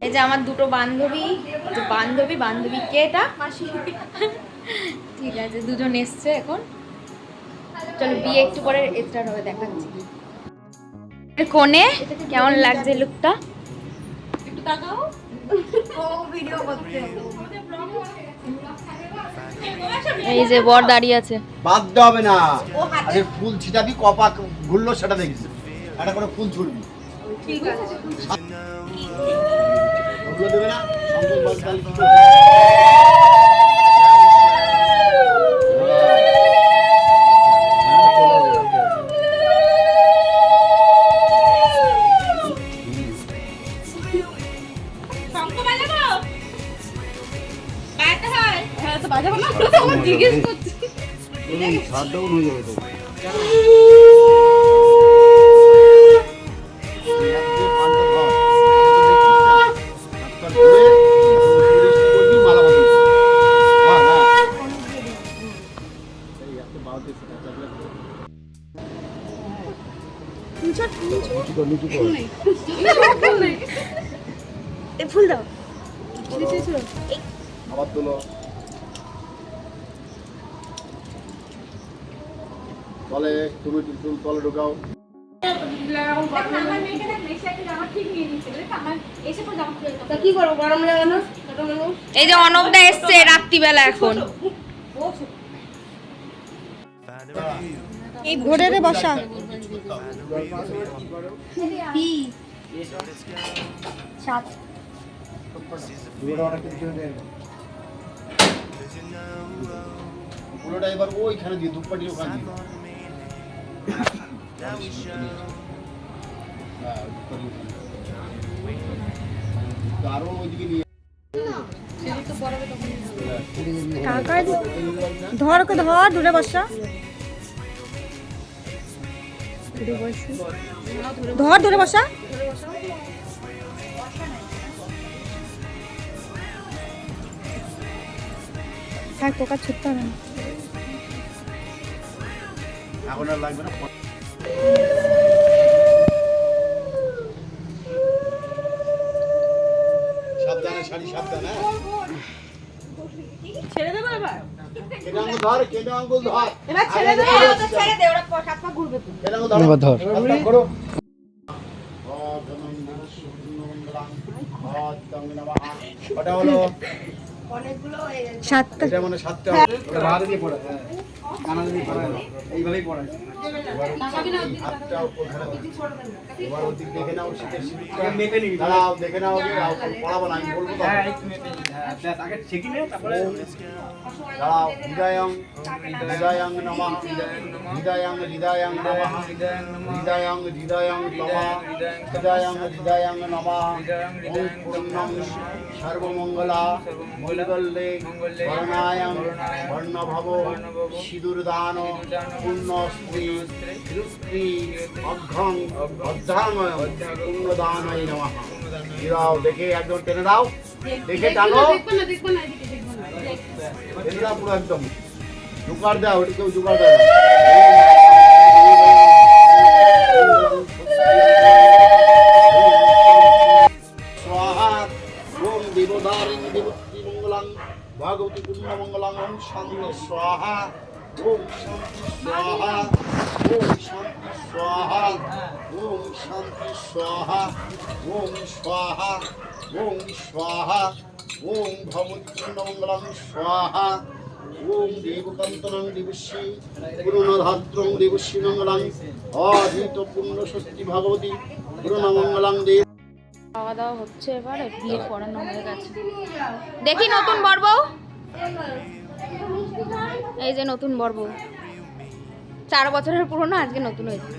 এই যে আমার দুটো বান্ধবী, বান্ধবী কে এটা? ঠিক আছে, দুজন এসছে এখন। চলো বিয়ে একটু পরে স্টার্ট হবে, দেখাচ্ছি। কোণে কেমন লাগছে লুকটা? একটু তাকাও, ও ভিডিও করতে। এই যে বর দাঁড়িয়ে আছে। বাদ দেওয়া হবে না, আরে ফুল ছিটাবি, কপা ঘুরলো সেটা দেখিস, একটা করে ফুল ছুড়বি। ঠিক আছে, ওগুলো দেবে না সঙ্গে বল তাহলে কি করবে? জিজ্ঞেস করছি ছাড়টাও হয়ে যাবে তো। ফুল দাও, আবার তোলো, তলে তুমি তলে ঢোকাও। এই যে অনবদা এসছে রাত্রিবেলা এখন। এই ঘোড়ে রে বসা পুরোটা এবার ওইখানে দিয়ে ধূপকাঠির ওখানে দিয়ে আরো ওইদিকে নিয়ে ধর ধর দূরে বসা, ধর ধরে বসা। থাক, পোকা ছুটতে হবে না। এখন আর লাগবে না। সাবধানে শাড়ি, সাবধানে। ছেড়ে দেবো এবার, কেটে আঙ্গুল ধর, কেটে আঙ্গুল ধর। এবার ছেড়ে দে, ওটা ছেড়ে দে, ওরা হাত পা ঘুরবে তো। কেটে আঙ্গুল ধর, এবার ধর, হাতটা করো। ওটা হলো অনেকগুলো হয়ে গেছে, সাতটা। এটা মানে সাতটা, ওটা ভালো দিয়ে পড়া, হ্যাঁ কানা দিয়ে পড়া, এইভাবেই পড়া। হাতটা ওখানে, এবার ওদিক দেখে নাও, শীতের শীতটা মেপে নিবি। দাঁড়াও, দেখে নাও, পড়াবো না, আমি বলবো তো। হ্যাঁ একটু মেপে নিবি, হ্যাঁ ব্যাস আগে শিখি নে, তারপরে দাঁড়াও। হৃদয়ং হৃদয়ং নমঃ, হৃদয়ং হৃদয়ং নমঃ, হৃদয়ং হৃদয়ং নমঃ, হৃদয়ং হৃদয়ং নমঃ। ওম পূর্ণং সর্বমঙ্গলা মঙ্গলে বর্ণায়ং বর্ণভব সিঁদুরদান পূর্ণ স্ত্রী স্ত্রী অঘ্রং অর্ধাঙ্গয়ং পূর্ণদানয় নমঃ। দাও, দেখে একদম টেনে দাও, দেখে টানো, টেনে দাও পুরো একদম। জোগাড় দাও, ওটা কেউ জোগাড় দেয় না। স্বাহা ওম দেবদারিং দেবতী মঙ্গলাং ভগবতী পুণ্যমঙ্গলাং ওম শান্তি স্বাহা ওম শান্তি স্বাহা ওম শান্তি স্বাহা ওম শান্তি স্বাহা ওম স্বাহা ওম স্বাহা ওম ভগবতী পুণ্যমঙ্গলাং স্বাহা ওম দেবকান্তনং দেবশ্রী পুরনধাত্রং দেবশ্রী মঙ্গলাং অধীত পুণ্য ষষ্ঠী ভগবতী পুরনমঙ্গলাং দেব। খাওয়া দাওয়া হচ্ছে, এবার বিয়ে পড়ানো হয়ে গেছে। দেখি নতুন বর বউ, এই যে নতুন বর বউ, 4 বছরের পুরনো, আজকে নতুন হয়েছে।